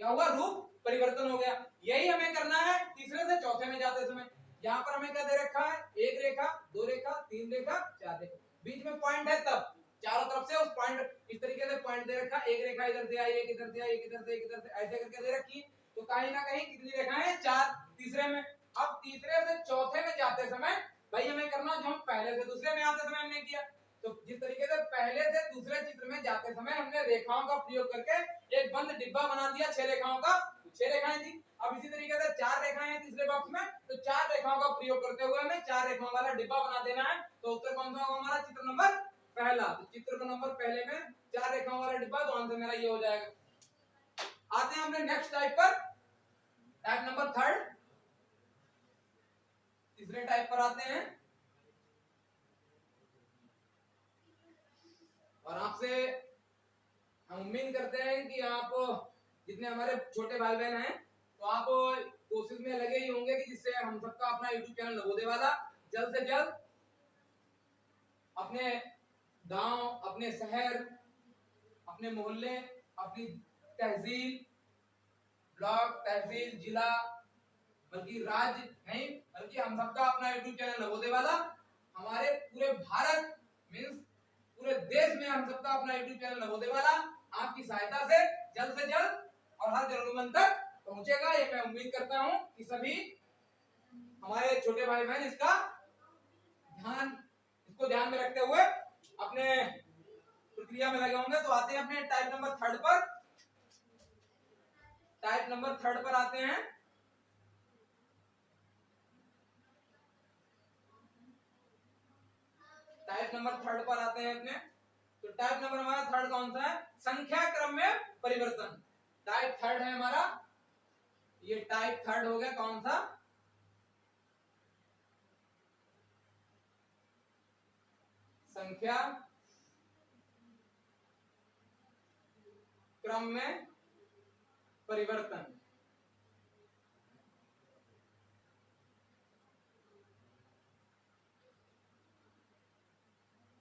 क्या हुआ, रूप परिवर्तन हो गया। यही हमें करना है तीसरे से चौथे में जाते समय। यहाँ पर हमें क्या दे रखा है, एक रेखा, दो रेखा, तीन रेखा, चार रेखा, बीच में पॉइंट है, तब चारों तरफ से उस पॉइंट, इस तरीके से पॉइंट दे रखा, एक रेखा इधर से आई, एक इधर से आई, एक इधर से, एक इधर से, ऐसे करके दे रखी। तो कहीं ना कहीं कितनी रेखाएं हैं, 4 तीसरे में। अब तीसरे से चौथे में जाते समय भाई हमें करना जो हम पहले से दूसरे में आते समय हमने किया। तो जिस तरीके से पहले से दूसरे चित्र में जाते समय हमने रेखाओं का प्रयोग करके एक बंद डिब्बा बना दिया 6 रेखाओं का, 6 रेखाएं थी। अब इसी तरीके से 4 रेखाएं हैं तीसरे बॉक्स में, तो 4 रेखाओं का प्रयोग करते हुए हमें 4 रेखाओं वाला डिब्बा बना देना है। तो उत्तर कौन सा होगा हमारा, चित्र नंबर पहला। तो चित्र का नंबर पहले में 4 रेखाओं वाला डिब्बा, तो आंसर मेरा ये हो जाएगा। आते हैं अपने नेक्स्ट टाइप पर, टाइप नंबर 3, तीसरे टाइप पर आते हैं। और आपसे हम उम्मीद करते हैं कि आप जितने हमारे छोटे भाई बहन हैं, तो आप कोशिश में लगे ही होंगे कि जिससे हम सबका अपना YouTube चैनल नवोदय वाला जल्द से जल्द अपने गांव, अपने शहर, अपने मोहल्ले, अपनी तहसील, ब्लॉक, तहसील, जिला, बल्कि राज्य नहीं, बल्कि हम सबका अपना YouTube चैनल नवोदय वाला, हमारे पूरे भारत मींस पूरे देश में हम सबका अपना YouTube चैनल नवोदय वाला आपकी सहायता से जल्द और हर जरूरतमंद तक पहुंचेगा। ये मैं उम्मीद करता हूं कि सभी हमारे छोटे भाई बहन इसको ध्यान में रखते हुए अपने प्रक्रिया में लगे होंगे। तो आते हैं अपने टाइप नंबर 3 पर। टाइप नंबर 3 पर आते हैं। टाइप नंबर 3 पर आते हैं अपने। तो टाइप नंबर हमारा 3 कौन सा है, संख्या क्रम में परिवर्तन। टाइप 3 है हमारा, ये टाइप 3 हो गया कौन सा, संख्या क्रम में परिवर्तन।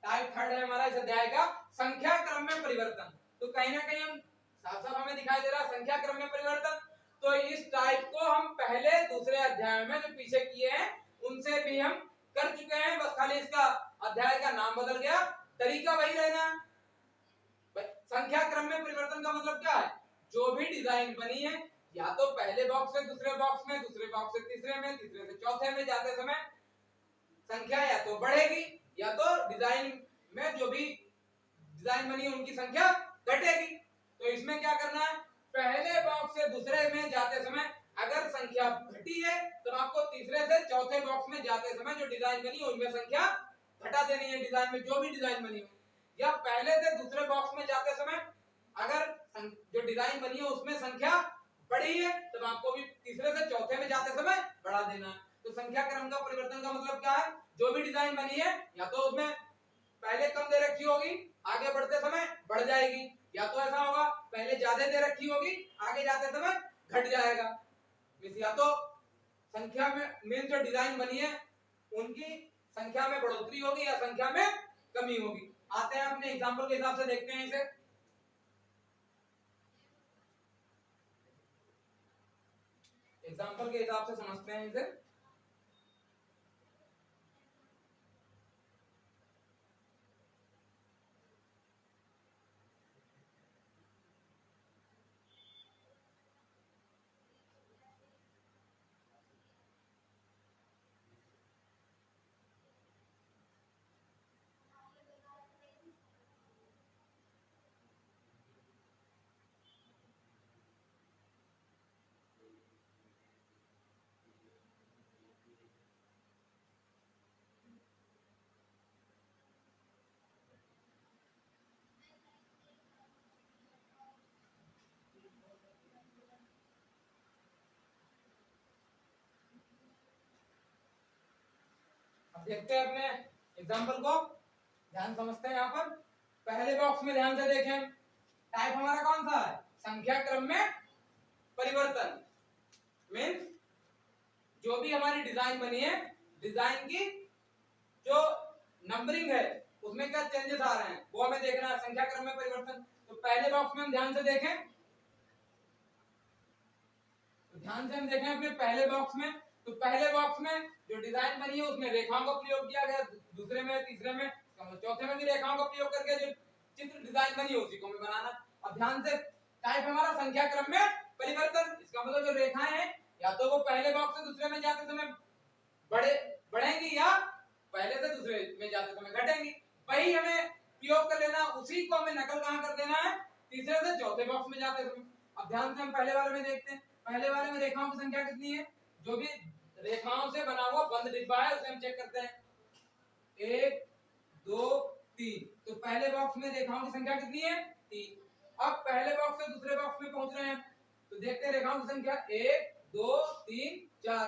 टाइप थर्ड है हमारा इस अध्याय का संख्या क्रम में परिवर्तन। तो कहीं ना कहीं हम साफ साफ हमें दिखाई दे रहा है संख्या क्रम में परिवर्तन। तो इस टाइप को हम पहले दूसरे अध्याय में जो पीछे किए हैं उनसे भी हम कर चुके हैं, बस खाली इसका अध्याय का नाम बदल गया, तरीका वही रहना है। संख्या क्रम में परिवर्तन का मतलब क्या है, जो भी डिजाइन बनी है या तो पहले बॉक्स से दूसरे बॉक्स में, दूसरे बॉक्स से तीसरे में, तीसरे से चौथे में जाते समय संख्या या तो बढ़ेगी या तो डिजाइन में जो भी डिजाइन बनी है उनकी संख्या घटेगी। तो इसमें क्या करना है, पहले बॉक्स से दूसरे में जाते समय अगर संख्या घटी है तो आपको तीसरे से चौथे बॉक्स में जाते समय जो डिजाइन बनी है उनमें संख्या घटा देनी है, डिजाइन में जो भी डिजाइन बनी हो। या पहले से दूसरे बॉक्स में जाते समय अगर जो डिजाइन बनी है उसमें संख्या बढ़ी है तो आपको भी तीसरे से चौथे में जाते समय बढ़ा देना है। तो संख्या क्रम का परिवर्तन का मतलब क्या है, जो भी डिजाइन बनी है या तो उसमें पहले कम दे रखी होगी आगे बढ़ते समय बढ़ जाएगी, या तो ऐसा होगा पहले ज्यादा दे रखी होगी आगे जाते समय घट जाएगा। या तो संख्या में मेन जो डिजाइन बनी है उनकी संख्या में बढ़ोतरी होगी या संख्या में कमी होगी। आते हैं अपने एग्जांपल के हिसाब से देखते हैं इसे। एग्जांपल के हिसाब से समझते हैं इसे। अब देखते हैं अपने एग्जांपल को, ध्यान समझते हैं। यहाँ पर पहले बॉक्स में ध्यान से देखें, टाइप हमारा कौन सा है, संख्या क्रम में परिवर्तन। मींस जो भी हमारी डिजाइन बनी है डिजाइन की जो नंबरिंग है उसमें क्या चेंजेस आ रहे हैं वो हमें देखना है, संख्या क्रम में परिवर्तन। तो पहले बॉक्स में हम ध्यान से देखें, तो ध्यान से हम देखें अपने पहले बॉक्स में, तो पहले बॉक्स में जो डिजाइन बनी है उसमें रेखाओं का प्रयोग किया गया, दूसरे में, तीसरे में, चौथे में भी रेखाओं का प्रयोग करके जो चित्र डिजाइन बनी है उसी को हमें बनाना। अब ध्यान से टाइप हमारा संख्या क्रम में परिवर्तन, इसका मतलब जो रेखाएं हैं या तो वो पहले बॉक्स से दूसरे में जाते समय बढ़ेंगी या पहले से दूसरे में जाते समय घटेंगी, वही हमें प्रयोग कर लेना, उसी को हमें नकल कहां कर देना है, तीसरे से चौथे बॉक्स में जाते समय। अब ध्यान से हम पहले वाले में देखते हैं, पहले वाले में रेखाओं की संख्या कितनी है, जो भी रेखाओं से बना हुआ बंद डिब्बा है उसे हम चेक करते हैं, 1 2 3। तो पहले बॉक्स में रेखाओं की संख्या कितनी है, 3। अब पहले बॉक्स से दूसरे बॉक्स में पहुंच रहे हैं तो देखते हैं रेखाओं की संख्या 1 2 3 4।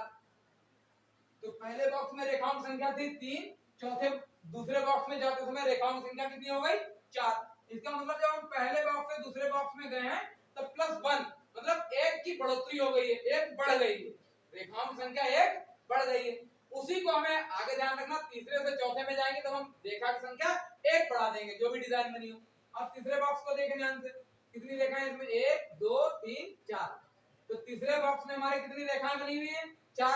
तो पहले बॉक्स में रेखाओं की संख्या थी 3, चौथे दूसरे बॉक्स में जाते समय रेखाओं की संख्या कितनी हो गई, 4। इसका मतलब जब हम पहले बॉक्स से दूसरे बॉक्स में गए हैं तो +1 मतलब 1 की बढ़ोतरी हो गई है, 1 बढ़ गई है, रेखाओं की संख्या 1 बढ़ गई है। उसी को हमें आगे ध्यान रखना, तीसरे से चौथे में जाएंगे तो हम रेखा की संख्या 1 बढ़ा देंगे जो भी डिजाइन बनी हो। अब तीसरे बॉक्स को देखें ध्यान से, कितनी रेखाएं इसमें, 1 2 3 4। तो तीसरे बॉक्स में हमारी कितनी रेखाएं बनी हुई है, 4।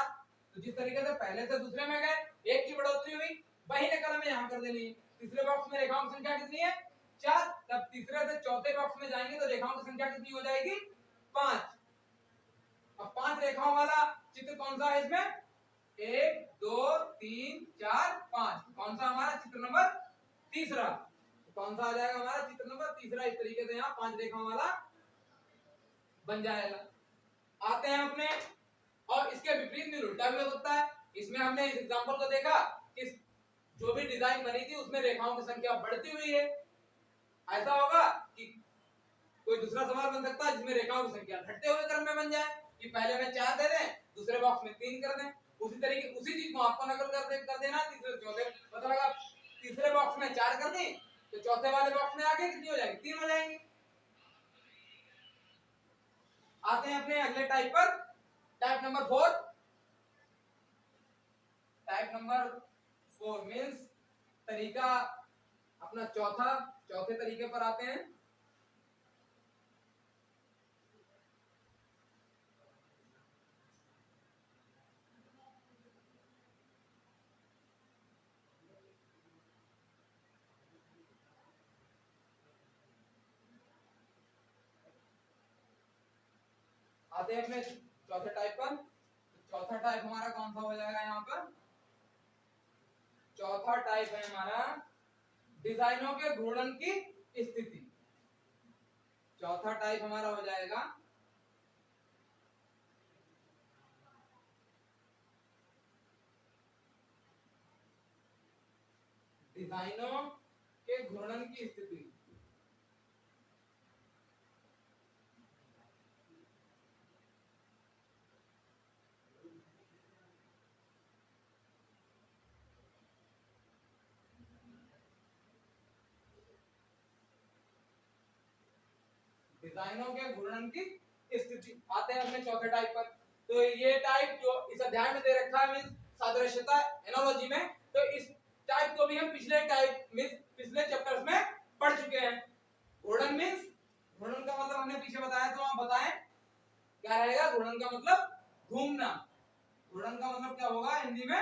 तो जिस तरीके से पहले से दूसरे में गए 1 की बढ़ोतरी हुई, वही नकल हमें यहाँ कर देनी है। तीसरे बॉक्स में रेखाओं की संख्या कितनी है, 4, तब तीसरे से चौथे बॉक्स में जाएंगे तो रेखाओं की संख्या कितनी हो जाएगी, 5। अब 5 रेखाओं वाला चित्र कौन सा है इसमें, 1 2 3 4 5, कौन सा हमारा चित्र नंबर तीसरा, कौन सा आ जाएगा हमारा चित्र नंबर तीसरा। इस तरीके से यहाँ 5 रेखाओं वाला बन जाएगा। आते हैं अपने, और इसके विपरीत भी उल्टा भी हो सकता है। इसमें हमने इस एग्जांपल को देखा कि जो भी डिजाइन बनी थी उसमें रेखाओं की संख्या बढ़ती हुई है, ऐसा होगा कि कोई दूसरा सवाल बन सकता है जिसमें रेखाओं की संख्या घटते हुए क्रम में बन जाए, कि पहले में 4 दे दें दूसरे बॉक्स में 3 कर दें। उसी तरीके उसी चीज को आपको नकल कर देना, तीसरे चौथे पता लगा तीसरे बॉक्स में 4 कर दी तो चौथे वाले बॉक्स में आके कितनी हो जाएगी, 3 हो जाएंगी। आते हैं अपने अगले टाइप पर, type number 4। Type number 4 means तरीका अपना चौथे तरीके पर आते हैं। आते हैं अपने चौथे टाइप पर। चौथा टाइप हमारा कौन सा हो जाएगा यहाँ पर? चौथा टाइप है हमारा डिजाइनों के घूर्णन की स्थिति। चौथा टाइप हमारा हो जाएगा डिजाइनों के घूर्णन की स्थिति। डिजाइनों के घूर्णन की स्थिति। आते हैं अपने चौथे टाइप पर। तो ये टाइप जो इस अध्याय में दे रखा है मींस सादृश्यता एनालॉजी में, तो इस टाइप को भी हम पिछले टाइप मींस पिछले चैप्टर्स में पढ़ चुके हैं। घूर्णन मींस, घूर्णन का मतलब हमने पीछे बताया, तो आप बताएं क्या रहेगा? घूर्णन का मतलब घूमना। घूर्णन का मतलब क्या होगा हिंदी में?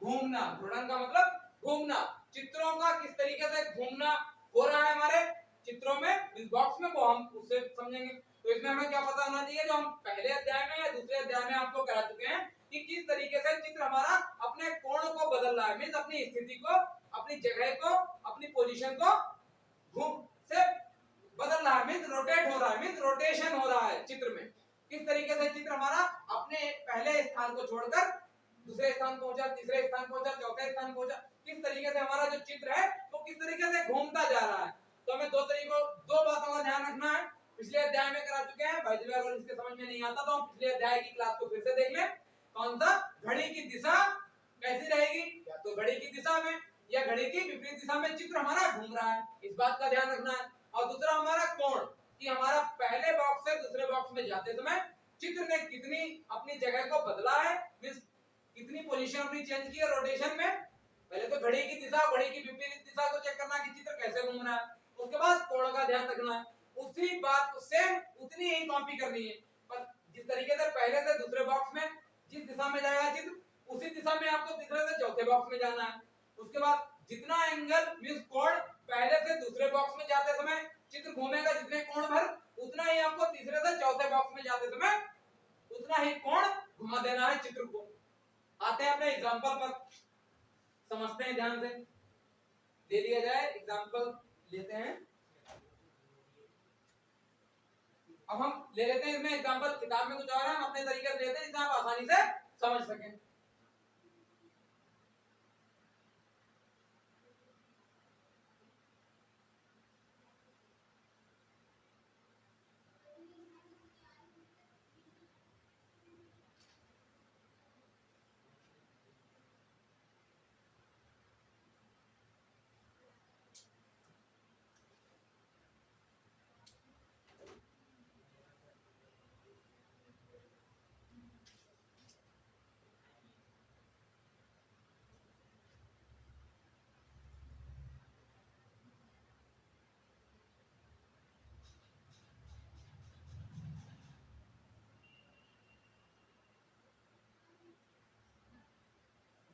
घूमना। घूर्णन का मतलब घूमना। चित्रों का किस तरीके से घूमना हो रहा है हमारे चित्रों में, इस बॉक्स में, वो हम उससे समझेंगे। तो इसमें हमें क्या पता होना चाहिए, जो हम पहले अध्याय में या दूसरे अध्याय में आपको करा चुके हैं कि किस तरीके से चित्र हमारा अपने कोण को बदल रहा है, मींस अपनी स्थिति को, अपनी जगह को, अपनी पोजीशन को घूम से बदल रहा है, मींस रोटेट हो रहा है, मींस रोटेशन हो रहा है चित्र में। किस तरीके से चित्र हमारा अपने पहले स्थान को छोड़कर दूसरे स्थान पहुंचा, तीसरे स्थान पहुंचा, चौथे स्थान पहुंचा, किस तरीके से हमारा जो चित्र है वो किस तरीके से घूमता जा रहा है। तो हमें दो बातों का ध्यान रखना है। पिछले अध्याय में करा चुके हैं भाई जी, अगर इसके समझ में नहीं आता तो हम पिछले अध्याय की क्लास को फिर से देख लें। कौन सा? घड़ी की दिशा कैसी रहेगी, या तो घड़ी की दिशा में या घड़ी की विपरीत दिशा में चित्र हमारा घूम रहा है, इस बात का ध्यान रखना है। और दूसरा हमारा कोण, कि हमारा पहले बॉक्स से दूसरे बॉक्स में जाते समय चित्र ने कितनी अपनी जगह को बदला है, कितनी पोजीशन अपनी चेंज की है रोटेशन में। पहले तो घड़ी की दिशा, घड़ी की विपरीत दिशा को चेक करना कि चित्र कैसे घूम रहा है। उसके बाद कोण का ध्यान रखना है। उसी बात को सेम उतनी ही कॉपी करनी है, पर जिस तरीके से पहले से दूसरे बॉक्स में जिस दिशा में जाएगा चित्र, उसी दिशा में आपको तीसरे से चौथे बॉक्स में जाना है। उसके बाद जितना एंगल मींस कोण पहले से दूसरे बॉक्स में जाते समय चित्र घूमेगा, जितने कोण भर, उतना ही आपको तीसरे से चौथे बॉक्स में जाते समय उतना ही कोण घुमा देना है चित्र को। आते हैं अपने एग्जांपल पर, समझते हैं ध्यान से। ले लिया जाए एग्जांपल, लेते हैं। अब हम ले लेते हैं इसमें एग्जांपल, किताब में कुछ और है, हम अपने तरीके से लेते हैं जिससे आप आसानी से समझ सकें।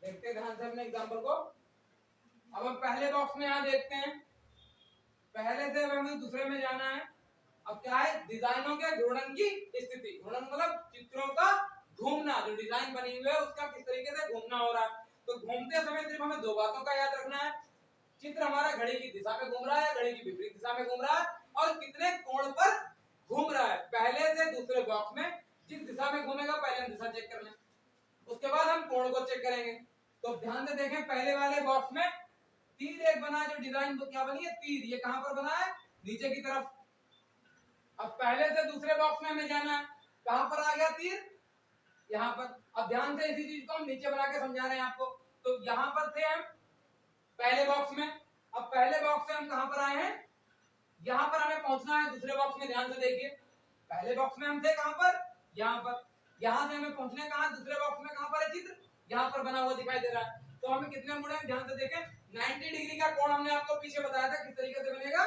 देखते हैं ध्यान से अपने एग्जांपल को। अब हम पहले बॉक्स में यहां देखते हैं, पहले से हमें दूसरे में जाना है। अब क्या है? डिजाइनों के घूर्णन की स्थिति। घूर्णन मतलब चित्रों का घूमना, जो डिजाइन बनी हुई है उसका किस तरीके से घूमना हो रहा है। तो घूमते समय सिर्फ हमें दो बातों का याद रखना है, चित्र हमारा घड़ी की दिशा में घूम रहा है, घड़ी की विपरीत दिशा में घूम रहा है, और कितने कोण पर घूम रहा है। पहले से दूसरे बॉक्स में जिस दिशा में घूमेगा पहले हम दिशा चेक कर लें, उसके बाद हम कोण को चेक करेंगे। तो ध्यान से देखें, पहले वाले बॉक्स में तीर एक बना, जो डिजाइन तो क्या बनी है? तीर। ये कहां पर बना है? नीचे की तरफ। अब पहले से दूसरे बॉक्स में हमें जाना है, कहां पर आ गया तीर? यहां पर। अब ध्यान से इसी चीज को हम नीचे बना के समझा रहे हैं आपको। तो यहां पर थे हम पहले बॉक्स में, अब पहले बॉक्स से हम कहां पर आए हैं? यहां पर हमें पहुंचना है दूसरे बॉक्स में। ध्यान से देखिए, पहले बॉक्स में हम थे कहां पर? यहां पर। यहां से हमें पहुंचने कहां? दूसरे बॉक्स में। कहां पर है चित्र? यहां पर बना हुआ दिखाई दे रहा है। तो हमें कितने मुड़े हैं ध्यान से देखें। 90 डिग्री का कोण हमने आपको पीछे बताया था किस तरीके से बनेगा,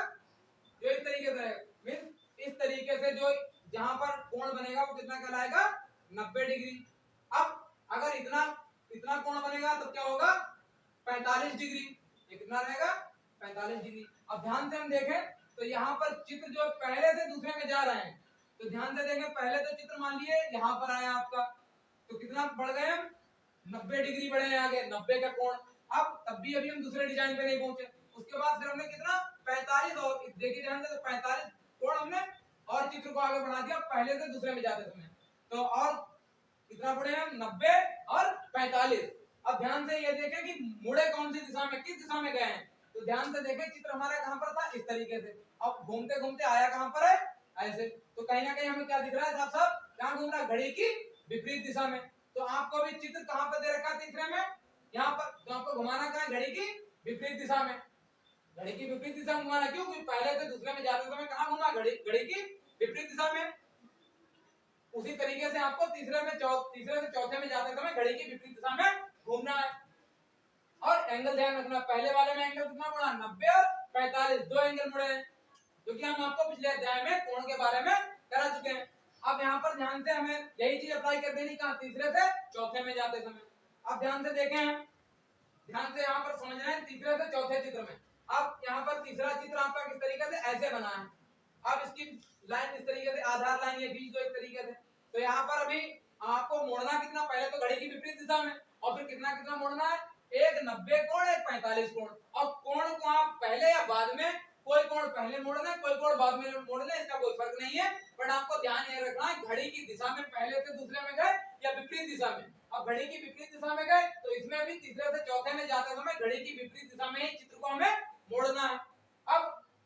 जो इस तरीके से मींस इस तरीके से जो जहां पर कोण बनेगा वो कितना कहलाएगा 90 डिग्री। अब अगर इतना इतना कोण बनेगा तो क्या होगा 45 डिग्री, ये कितना रहेगा 45 डिग्री। अब ध्यान से हम देखें तो यहाँ पर चित्र जो पहले से दूसरे में जा रहे हैं, तो ध्यान से देखें पहले तो चित्र मान लिए यहाँ पर आया आपका, तो कितना बढ़ गए हम 90 डिग्री बढ़े हैं आगे 90 का कोण। अब तब भी अभी हम दूसरे डिजाइन पे नहीं पहुंचे, उसके बाद फिर हमने कितना 45 और देखिए ध्यान से तो 45 कोण हमने और चित्र को आगे बढ़ा दिया पहले से दूसरे में जाते समय, तो और कितना बढ़े हम 90 और 45। अब ध्यान से ये देखें कि मुड़े कौन सी दिशा में किस दिशा में गए हैं, तो ध्यान से देखें चित्र हमारा कहां पर था इस तरीके से, अब घूमते घूमते आया कहां पर है ऐसे, तो कहीं ना कहीं हमें क्या दिख रहा है साहब साहब कहां घूम रहा है घड़ी की विपरीत दिशा में। तो आपको भी चित्र कहां पर दे रखा है तीसरे में यहाँ पर, तो आपको घुमाना कहां है घड़ी की विपरीत दिशा में, घड़ी की विपरीत दिशा में घुमाना, क्यों क्योंकि पहले से दूसरे में जाते समय कहां घुमा घड़ी की विपरीत दिशा में। उसी तरीके से आपको तीसरे से चौथे में जाते समय घड़ी की विपरीत दिशा में घूमना है। और एंगल ध्यान रखना, पहले वाले में एंगल कितना मुड़ा 90 और 45, दो एंगल मुड़े हैं जो कि हम आपको पिछले अध्याय में कोण के बारे में करा चुके हैं। अब यहाँ पर ध्यान से हमें यही चीज अप्लाई कर देनी कहां तीसरे से चौथे में जाते समय। अब ध्यान से देखें, ध्यान से यहाँ पर समझ रहे हैं तीसरे से चौथे चित्र में। अब यहाँ पर तीसरा चित्र आपका किस तरीके से ऐसे बना है, अब इसकी लाइन इस तरीके से आधार लाइन ये बीच दो इस तरीके से, तो यहाँ पर अभी आपको मोड़ना कितना, पहले तो घड़ी की विपरीत दिशा में और फिर कितना कितना मोड़ना है, एक 90 कोण एक 45 कोण। और कोण को आप पहले या बाद में, कोई कोण पहले मोड़ना है कोई कोण बाद में मोड़ना है, इसका कोई फर्क नहीं है, बट आपको ध्यान ये रखना है घड़ी की दिशा में पहले से दूसरे में गए या विपरीत दिशा में। अब घड़ी की विपरीत दिशा में गए तो इसमें भी तीसरे से चौथे में जाते समय घड़ी की विपरीत दिशा में ही चित्र को हमें मोड़ना है। अब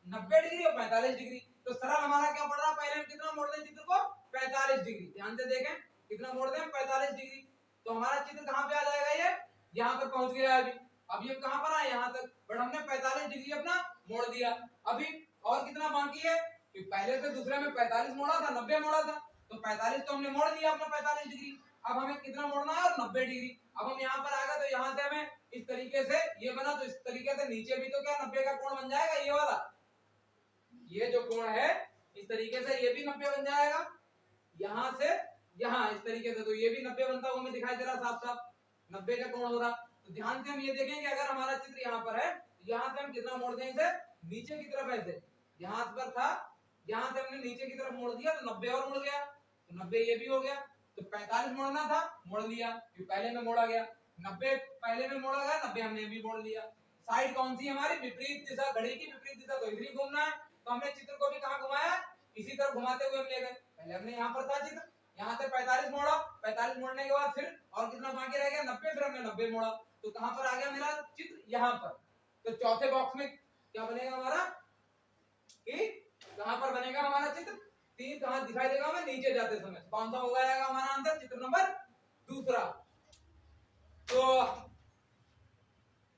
90 डिग्री और 45 डिग्री, तो सरल हमारा क्या पड़ रहा है, पहले हम कितना मोड़ दें चित्र को 45 डिग्री, ध्यान से देखें कितना मोड़ दें 45 डिग्री, तो हमारा चित्र कहां पे आ जाएगा, ये यहाँ पर पहुंच गया है। अभी हम कहां पर आए यहाँ तक, बट हमने 45 डिग्री अपना मोड़ दिया। अभी और कितना बाकी है, कि पहले से दूसरे में 45 मोड़ा था 90 मोड़ा था, तो 45 तो हमने मोड़ दिया अपना 45 डिग्री। अब हमें कितना मोड़ना है और 90 डिग्री। अब हम यहाँ पर आ गए तो यहाँ से हमें इस तरीके से ये बना, तो इस तरीके से नीचे भी तो क्या 90 का कोण बन जाएगा, ये वाला ये जो कोण है इस तरीके से ये भी 90 बन जाएगा, यहाँ से यहाँ इस तरीके से, तो ये भी 90 बनता हुआ हमें दिखाई दे रहा साफ साफ 90 का कोण हो रहा। तो ध्यान से हम ये देखेंगे अगर हमारा चित्र यहाँ पर है, यहाँ से हम कितना मोड़ दें इसे नीचे की तरफ, ऐसे यहाँ पर था यहाँ से हमने नीचे की तरफ मोड़ दिया तो 90 और मुड़ गया, तो 90 ये भी हो गया, तो 45 मोड़ना था मोड़ लिया, फिर पहले में मोड़ा गया 90 पहले में मोड़ा गया 90 हमने भी मोड़ लिया। साइड कौन सी हमारी विपरीत दिशा, घड़ी की विपरीत दिशा, तो इधर ही घूमना है, तो हमने चित्र को भी कहां घुमाया इसी तरफ घुमाते हुए हम ले गए। पहले हमने यहाँ पर था चित्र, यहाँ से 45 मोड़ा, 45 मोड़ने के बाद फिर और कितना बाकी रह गया 90, फिर हमने 90 मोड़ा, तो कहां पर आ गया मेरा चित्र यहाँ पर। तो चौथे बॉक्स में क्या बनेगा हमारा, कि कहां पर बनेगा हमारा चित्र, तीर कहां दिखाई देगा हमें नीचे जाते समय, कौन सा होगा हमारा आंसर, चित्र नंबर दूसरा। तो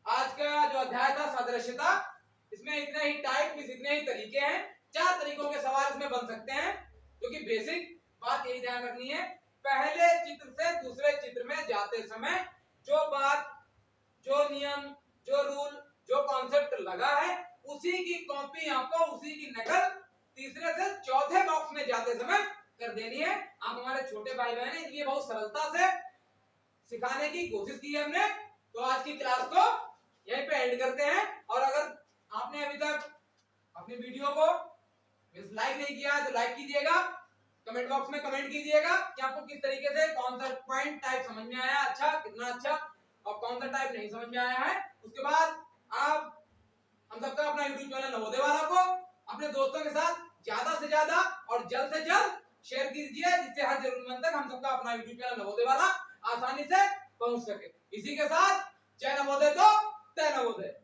आज का जो अध्याय था सादृश्यता, इसमें इतने ही टाइप इतने ही तरीके हैं, 4 तरीकों के सवाल इसमें बन सकते हैं, क्योंकि बेसिक बात यही ध्यान रखनी है, पहले चित्र से दूसरे चित्र में जाते समय जो बात, जो नियम, जो रूल, जो कॉन्सेप्ट लगा है उसी की कॉपी आपको, उसी की नकल तीसरे से चौथे बॉक्स में जाते समय कर देनी है। आप हमारे छोटे भाई बहन हैं, इसलिए बहुत सरलता से सिखाने की कोशिश की है हमने। तो आज की क्लास को यहीं पे एंड करते हैं, और अगर आपने अभी तक अपनी वीडियो को लाइक नहीं किया है तो लाइक कीजिएगा, कमेंट बॉक्स में कमेंट कीजिएगा कि आपको किस तरीके से कौन सा पॉइंट टाइप समझ में आया, अच्छा कितना अच्छा, और कौन सा टाइप नहीं समझ में आया है। उसके बाद आप हम सबका अपना यूट्यूब चैनल नवोदय वाला को अपने दोस्तों के साथ ज्यादा से ज्यादा और जल्द से जल्द शेयर कीजिए, जिससे हर जरूरतमंद तक हम सबका अपना यूट्यूब चैनल नवोदय वाला आसानी से पहुंच सके। इसी के साथ जय नवोदय तो तय नवोदय।